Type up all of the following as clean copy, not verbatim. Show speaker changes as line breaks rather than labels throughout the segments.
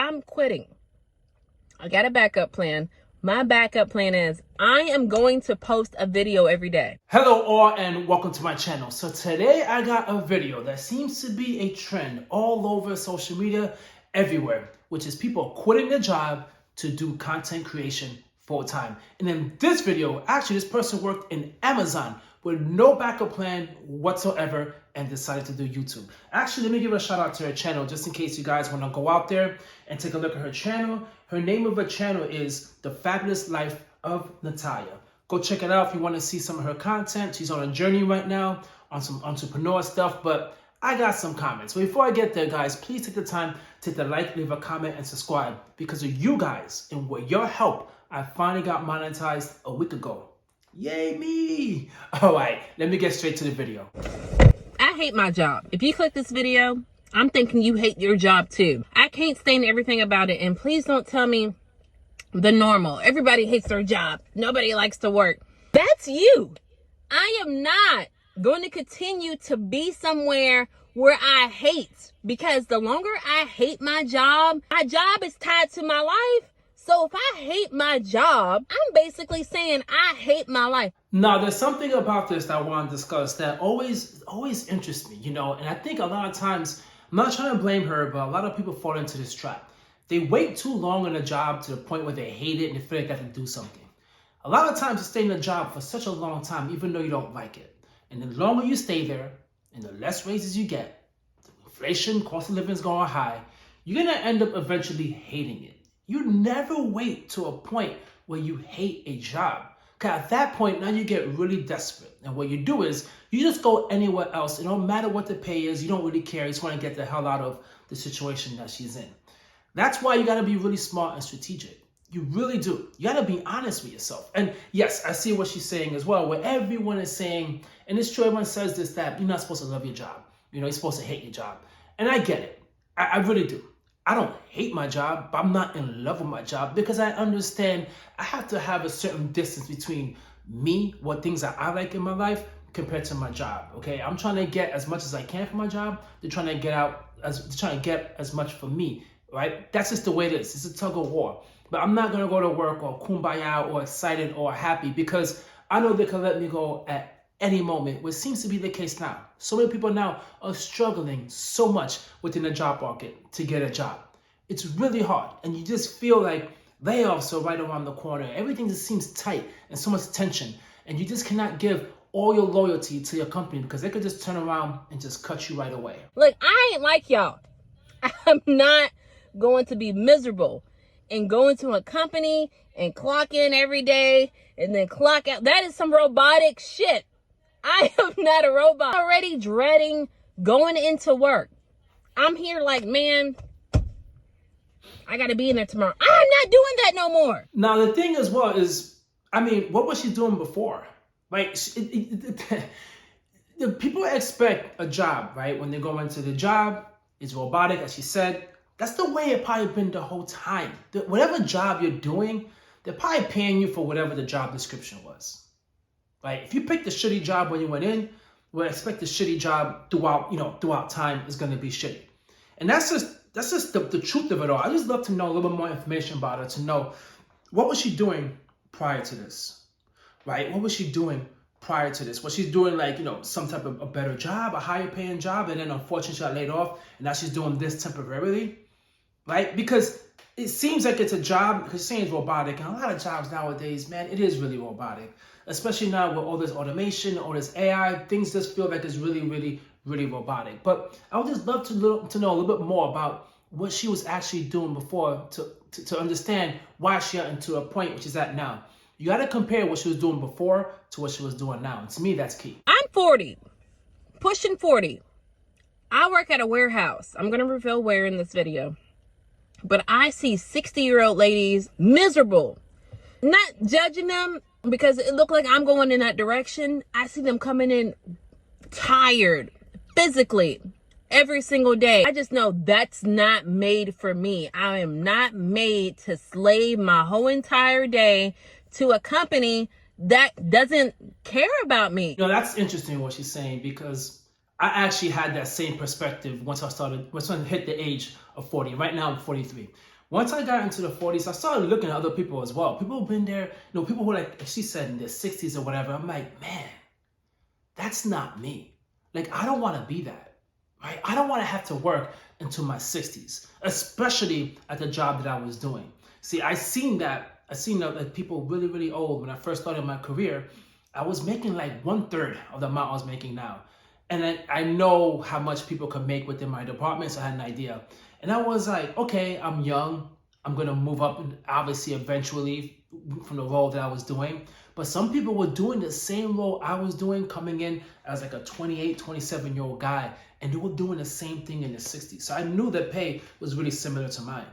I'm quitting. I got a backup plan. My backup plan is I am going to post a video every day.
Hello all and welcome to my channel. So today I got a video that seems to be a trend all over social media everywhere, which is people quitting their job to do content creation full time. And in this video, actually this person worked in Amazon with no backup plan whatsoever and decided to do YouTube. Actually, let me give a shout out to her channel just in case you guys want to go out there and take a look at her channel. Her name of her channel is The Fabulous Life of Natalia. Go check it out if you want to see some of her content. She's on a journey right now on some entrepreneur stuff, but I got some comments. But before I get there, guys, please take the time, take the like, leave a comment, and subscribe. Because of you guys and with your help, I finally got monetized a week ago. Yay me! All right, let me get straight to the video.
I hate my job. If you click this video, I'm thinking you hate your job too. I can't stand everything about it. And please don't tell me the normal. Everybody hates their job. Nobody likes to work. That's you. I am not going to continue to be somewhere where I hate, because the longer I hate my job is tied to my life. So if I hate my job, I'm basically saying I hate my life.
Now, there's something about this that I want to discuss that always interests me, and I think a lot of times, I'm not trying to blame her, but a lot of people fall into this trap. They wait too long in a job to the point where they hate it and they feel like they have to do something. A lot of times you stay in a job for such a long time, even though you don't like it. And the longer you stay there and the less raises you get, the inflation, cost of living is going high, you're going to end up eventually hating it. You never wait to a point where you hate a job. Because at that point, now you get really desperate. And what you do is you just go anywhere else. It don't matter what the pay is. You don't really care. You just want to get the hell out of the situation that she's in. That's why you got to be really smart and strategic. You really do. You got to be honest with yourself. And yes, I see what she's saying as well, where everyone is saying, and it's true, everyone says this, that you're not supposed to love your job. You're supposed to hate your job. And I get it. I really do. I don't hate my job, but I'm not in love with my job because I understand I have to have a certain distance between me, what things that I like in my life, compared to my job. Okay, I'm trying to get as much as I can from my job. They're trying to get as much for me, right? That's just the way it is. It's a tug of war. But I'm not gonna go to work or kumbaya or excited or happy because I know they can let me go at any moment, which seems to be the case now. So many people now are struggling so much within the job market to get a job. It's really hard, and you just feel like layoffs are right around the corner. Everything just seems tight and so much tension, and you just cannot give all your loyalty to your company because they could just turn around and just cut you right away.
Look, I ain't like y'all. I'm not going to be miserable and go into a company and clock in every day and then clock out. That is some robotic shit. I am not a robot. I'm already dreading going into work. I'm here like, man, I got to be in there tomorrow. I'm not doing that no more.
Now, the thing as well is, what was she doing before? Like, the people expect a job, right? When they go into the job, it's robotic, as she said. That's the way it probably been the whole time. Whatever job you're doing, they're probably paying you for whatever the job description was. Right? If you picked a shitty job when you went in, we'll expect the shitty job throughout time is going to be shitty. And that's just the truth of it all. I just love to know a little bit more information about her, to know what was she doing prior to this, right? What was she doing prior to this? Was she doing some type of a better job, a higher paying job, and then unfortunately she got laid off, and now she's doing this temporarily, right? Because it seems like it's a job, because she's saying it's robotic, and a lot of jobs nowadays, man, it is really robotic. Especially now with all this automation, all this AI, things just feel like it's really, really, really robotic. But I would just love to know a little bit more about what she was actually doing before to understand why she got into a point which is at now. You got to compare what she was doing before to what she was doing now. And to me, that's key.
I'm 40, pushing 40. I work at a warehouse. I'm going to reveal where in this video. But I see 60-year-old ladies miserable. Not judging them, because it looked like I'm going in that direction. I see them coming in tired physically every single day. I just know that's not made for me. I am not made to slave my whole entire day to a company that doesn't care about me.
That's interesting what she's saying, because I actually had that same perspective once I hit the age of 40. Right now I'm 43. Once I got into the 40s, I started looking at other people as well. People who've been there, people who are like, she said in their 60s or whatever. I'm like, man, that's not me. Like, I don't want to be that, right? I don't want to have to work until my 60s, especially at the job that I was doing. See, I seen that people really, really old. When I first started my career, I was making like 1/3 of the amount I was making now. And I know how much people could make within my department, so I had an idea. And I was like, okay, I'm young. I'm going to move up, obviously, eventually from the role that I was doing. But some people were doing the same role I was doing, coming in as like a 28, 27-year-old guy. And they were doing the same thing in the 60s. So I knew that pay was really similar to mine.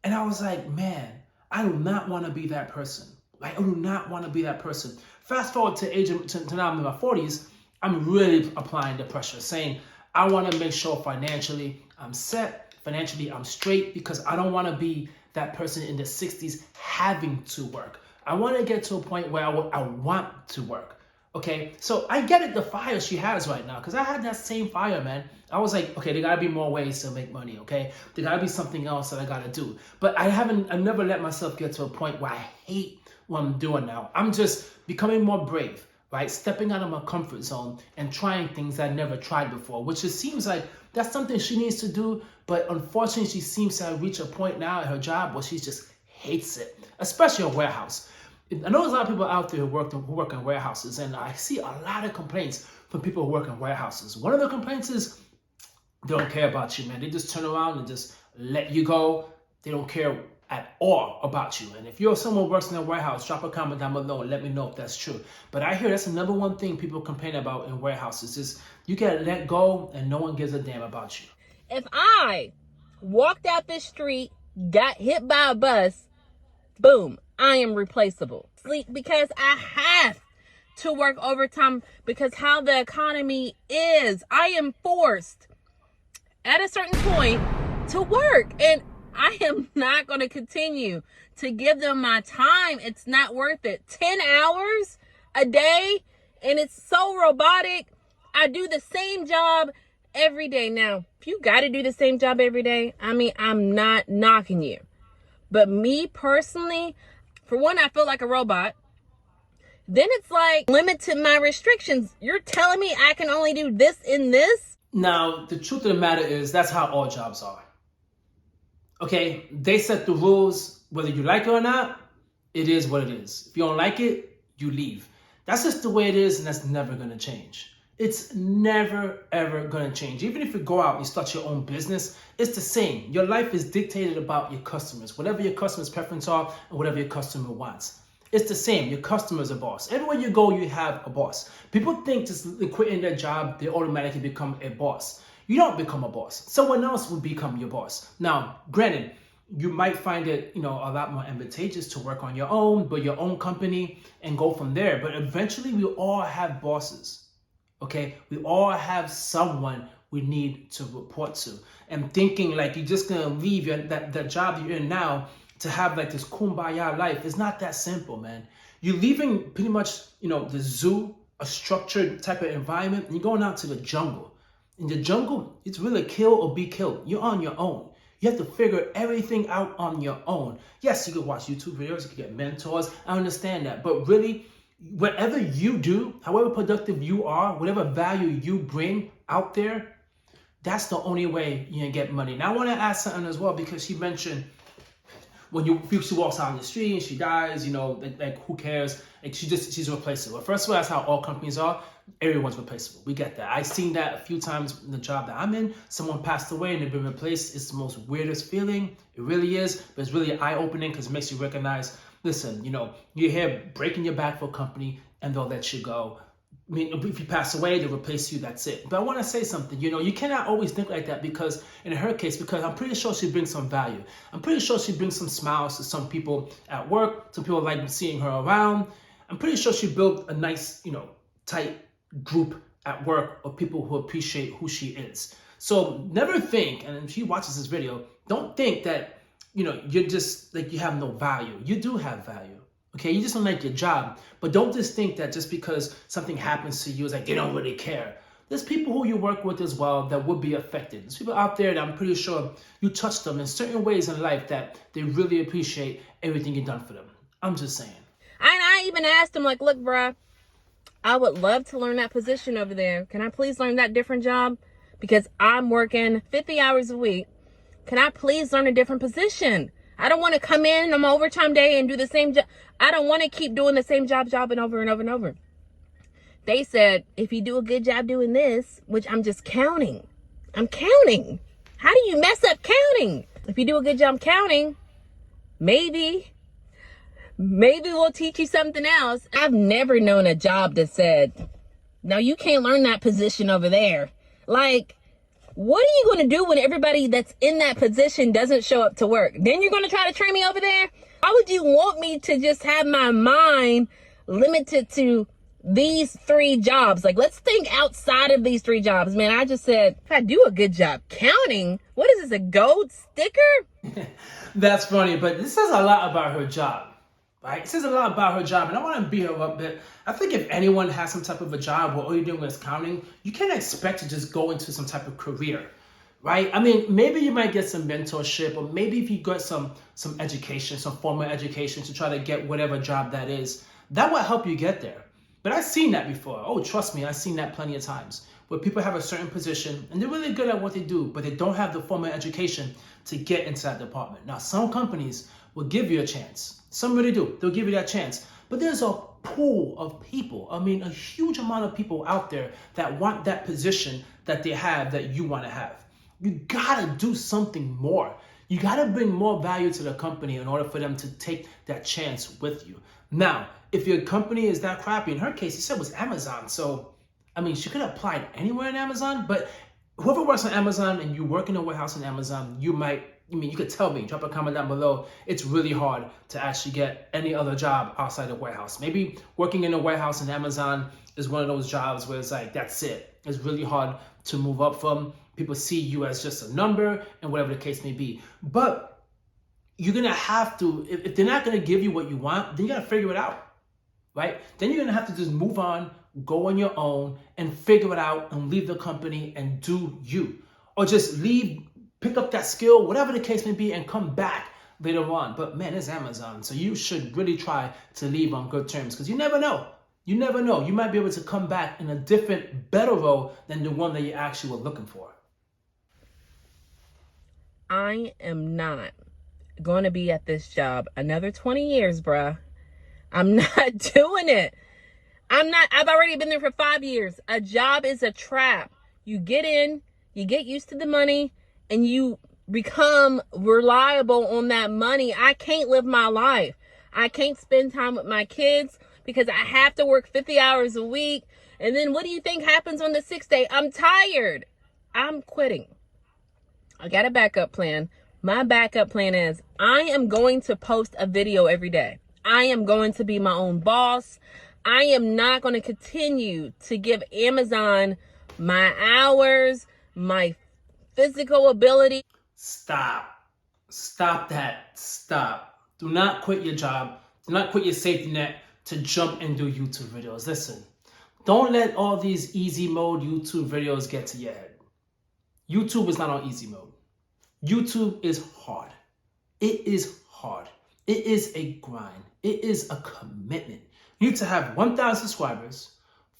And I was like, man, I do not want to be that person. Like, I do not want to be that person. Fast forward to now I'm in my 40s, I'm really applying the pressure, saying, I want to make sure financially I'm set, financially I'm straight, because I don't want to be that person in the 60s having to work. I want to get to a point where I want to work. Okay, so I get it, the fire she has right now, because I had that same fire, man. I was like, okay, there gotta be more ways to make money, okay? There gotta be something else that I gotta do. But I never let myself get to a point where I hate what I'm doing now. I'm just becoming more brave, right? Stepping out of my comfort zone and trying things I never tried before, which it seems like that's something she needs to do. But unfortunately, she seems to have reached a point now at her job where she just hates it, especially a warehouse. I know there's a lot of people out there who work in warehouses, and I see a lot of complaints from people who work in warehouses. One of the complaints is they don't care about you, man. They just turn around and just let you go. They don't care at all about you. And if you're someone who works in a warehouse, drop a comment down below and let me know if that's true. But I hear that's the number one thing people complain about in warehouses is you get let go and no one gives a damn about you.
If I walked out this street, got hit by a bus, boom, I am replaceable. Sleep because I have to work overtime because how the economy is. I am forced at a certain point to work, and I am not going to continue to give them my time. It's not worth it. 10 hours a day, and it's so robotic. I do the same job every day. Now, if you got to do the same job every day, I mean, I'm not knocking you. But me personally, for one, I feel like a robot. Then it's like limited my restrictions. You're telling me I can only do this and this?
Now, the truth of the matter is that's how all jobs are. Okay, they set the rules, whether you like it or not, it is what it is. If you don't like it, you leave. That's just the way it is, and that's never going to change. It's never, ever going to change. Even if you go out and start your own business, it's the same. Your life is dictated about your customers, whatever your customers' preferences are and whatever your customer wants. It's the same. Your customer's a boss. Everywhere you go, you have a boss. People think just quitting their job, they automatically become a boss. You don't become a boss. Someone else will become your boss. Now, granted, you might find it, a lot more advantageous to work on your own, build your own company and go from there. But eventually we all have bosses. Okay, we all have someone we need to report to. And thinking like you're just gonna leave that job you're in now to have like this kumbaya life is not that simple, man. You're leaving pretty much, the zoo, a structured type of environment, and you're going out to the jungle. In the jungle, it's really kill or be killed. You're on your own. You have to figure everything out on your own. Yes, you can watch YouTube videos, you can get mentors. I understand that, but really, whatever you do, however productive you are, whatever value you bring out there, that's the only way you can get money. Now, I want to ask something as well, because she mentioned when she walks out on the street and she dies, like who cares? Like she's replaceable. First of all, that's how all companies are. Everyone's replaceable. We get that. I've seen that a few times in the job that I'm in. Someone passed away and they've been replaced. It's the most weirdest feeling. It really is. But it's really eye-opening because it makes you recognize, listen, you're here breaking your back for a company and they'll let you go. I mean, if you pass away, they'll replace you, that's it. But I want to say something, you cannot always think like that because in her case, because I'm pretty sure she brings some value. I'm pretty sure she brings some smiles to some people at work. Some people like seeing her around. I'm pretty sure she built a nice, tight group at work of people who appreciate who she is. So never think, and if she watches this video, don't think that, you're just like you have no value. You do have value. Okay, you just don't like your job, but don't just think that just because something happens to you, it's like they don't really care. there's people who you work with as well that would be affected. There's people out there that I'm pretty sure you touch them in certain ways in life that they really appreciate everything you've done for them. I'm just saying.
And I even asked him, like, look, bruh, I would love to learn that position over there. Can I please learn that different job? Because I'm working 50 hours a week. Can I please learn a different position? I don't want to come in on my overtime day and do the same job. I don't want to keep doing the same job and over and over and over. They said, if you do a good job doing this, which I'm just counting. I'm counting. How do you mess up counting? If you do a good job counting, maybe we'll teach you something else. I've never known a job that said, no, you can't learn that position over there. Like, what are you going to do when everybody that's in that position doesn't show up to work? Then you're going to try to train me over there? Why would you want me to just have my mind limited to these 3 jobs? Like, let's think outside of these 3 jobs. Man, I just said, if I do a good job counting, what is this, a gold sticker?
That's funny, but this says a lot about her job. Right? It says a lot about her job, and I want to beat her up a bit. I think if anyone has some type of a job where all you're doing is counting, you can't expect to just go into some type of career, right? I mean, maybe you might get some mentorship, or maybe if you got some education, some formal education to try to get whatever job that is, that will help you get there. But I've seen that before. Oh, trust me, I've seen that plenty of times, where people have a certain position, and they're really good at what they do, but they don't have the formal education to get into that department. Now, some companies will give you a chance. Some really do. They'll give you that chance. But there's a pool of people, I mean, a huge amount of people out there that want that position that they have that you want to have. You gotta do something more. You gotta bring more value to the company in order for them to take that chance with you. Now, if your company is that crappy, in her case, he said it was Amazon. So, I mean, she could have applied anywhere in Amazon, but whoever works on Amazon and you work in a warehouse in Amazon, you could tell me, drop a comment down below. It's really hard to actually get any other job outside the warehouse. Maybe working in a warehouse in Amazon is one of those jobs where it's like, that's it. It's really hard to move up from. People see you as just a number and whatever the case may be. But you're going to have to, if they're not going to give you what you want, then you got to figure it out, right? Then you're going to have to just move on, go on your own and figure it out and leave the company and do you. Or just leave, pick up that skill, whatever the case may be, and come back later on. But man, it's Amazon. So you should really try to leave on good terms, because you never know. You never know. You might be able to come back in a different, better role than the one that you actually were looking for.
I am not going to be at this job another 20 years, bruh. I'm not doing it. I've already been there for 5 years. A job is a trap. You get in, you get used to the money, and you become reliable on that money. I can't live my life. I can't spend time with my kids because I have to work 50 hours a week. And then what do you think happens on the 6th day? I'm tired. I'm quitting. I got a backup plan. My backup plan is I am going to post a video every day. I am going to be my own boss. I am not going to continue to give Amazon my hours, my physical ability.
Stop that. Stop. Do not quit your job. Do not quit your safety net to jump and do YouTube videos. Listen, don't let all these easy mode YouTube videos get to your head. YouTube is not on easy mode. YouTube is hard. It is hard. It is a grind. It is a commitment. You need to have 1,000 subscribers,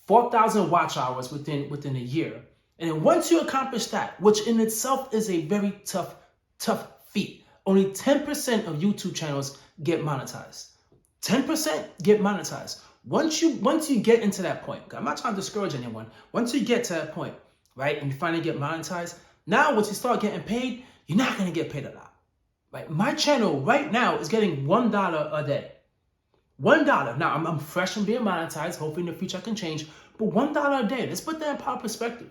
4,000 watch hours within a year. And then once you accomplish that, which in itself is a very tough feat, only 10% of YouTube channels get monetized. 10% get monetized. Once you get into that point, I'm not trying to discourage anyone. Once you get to that point, right, and you finally get monetized, now once you start getting paid, you're not going to get paid a lot. Right? My channel right now is getting $1 a day. $1. Now, I'm fresh from being monetized. Hopefully in the future I can change. But $1 a day, let's put that in proper perspective.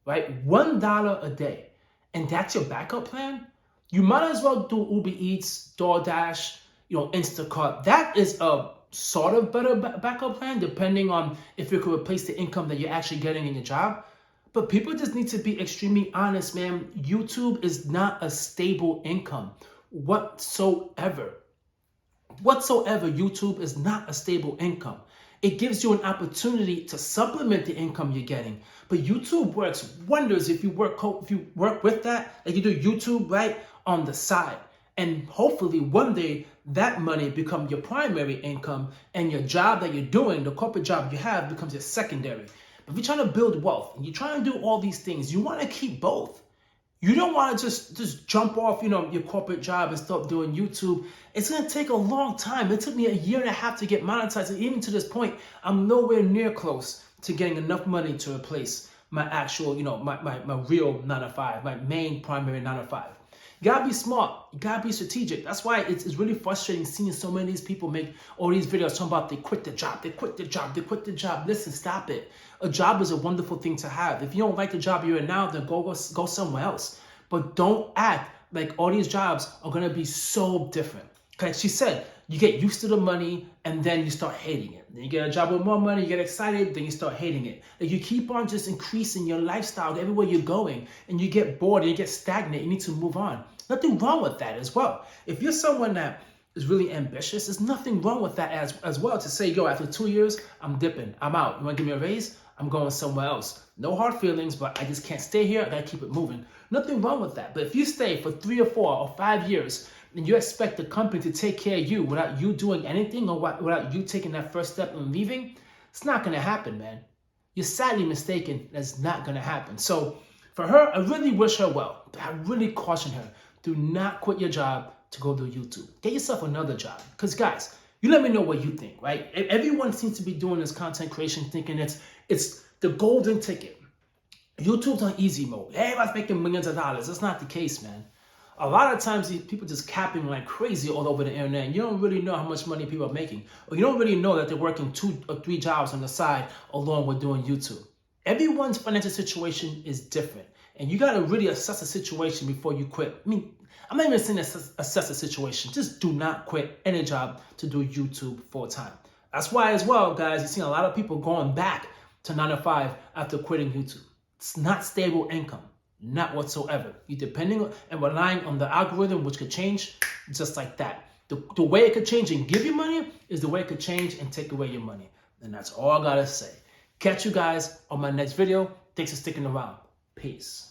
Right? $1 a day. And that's your backup plan? You might as well do Uber Eats, DoorDash, Instacart. That is a sort of better backup plan, depending on if you could replace the income that you're actually getting in your job. But people just need to be extremely honest, man. YouTube is not a stable income whatsoever. YouTube is not a stable income. It gives you an opportunity to supplement the income you're getting. But YouTube works wonders if you work with that, like you do YouTube right on the side. And hopefully one day that money become your primary income, and your job that you're doing, the corporate job you have, becomes your secondary. But if you're trying to build wealth and you're trying to do all these things, you want to keep both. You don't want to just jump off, your corporate job and start doing YouTube. It's going to take a long time. It took me a year and a half to get monetized. And even to this point, I'm nowhere near close to getting enough money to replace my actual, my real 9 to 5, my main primary 9 to 5. You gotta be smart. You gotta be strategic. That's why it's really frustrating seeing so many of these people make all these videos talking about they quit the job, they quit the job, they quit the job. Listen, stop it. A job is a wonderful thing to have. If you don't like the job you're in now, then go somewhere else. But don't act like all these jobs are gonna be so different. Okay, she said you get used to the money and then you start hating it. Then you get a job with more money, you get excited, then you start hating it. Like you keep on just increasing your lifestyle everywhere you're going, and you get bored and you get stagnant. You need to move on. Nothing wrong with that as well. If you're someone that is really ambitious, there's nothing wrong with that as well. To say, yo, after 2 years, I'm dipping, I'm out. You wanna give me a raise? I'm going somewhere else. No hard feelings, but I just can't stay here. I gotta keep it moving. Nothing wrong with that. But if you stay for 3 or 4 or 5 years and you expect the company to take care of you without you doing anything, or without you taking that first step and leaving, it's not gonna happen, man. You're sadly mistaken. That's not gonna happen. So for her, I really wish her well. But I really caution her. Do not quit your job to go do YouTube. Get yourself another job. Because guys, you let me know what you think, right? Everyone seems to be doing this content creation thinking it's the golden ticket. YouTube's on easy mode. Everybody's making millions of dollars. That's not the case, man. A lot of times these people just capping like crazy all over the internet, and you don't really know how much money people are making. Or you don't really know that they're working 2 or 3 jobs on the side along with doing YouTube. Everyone's financial situation is different. And you got to really assess the situation before you quit. I mean, I'm not even saying assess the situation. Just do not quit any job to do YouTube full time. That's why as well, guys, you've seen a lot of people going back to 9 to 5 after quitting YouTube. It's not stable income. Not whatsoever. You're depending on and relying on the algorithm, which could change just like that. The way it could change and give you money is the way it could change and take away your money. And that's all I gotta say. Catch you guys on my next video. Thanks for sticking around. Peace.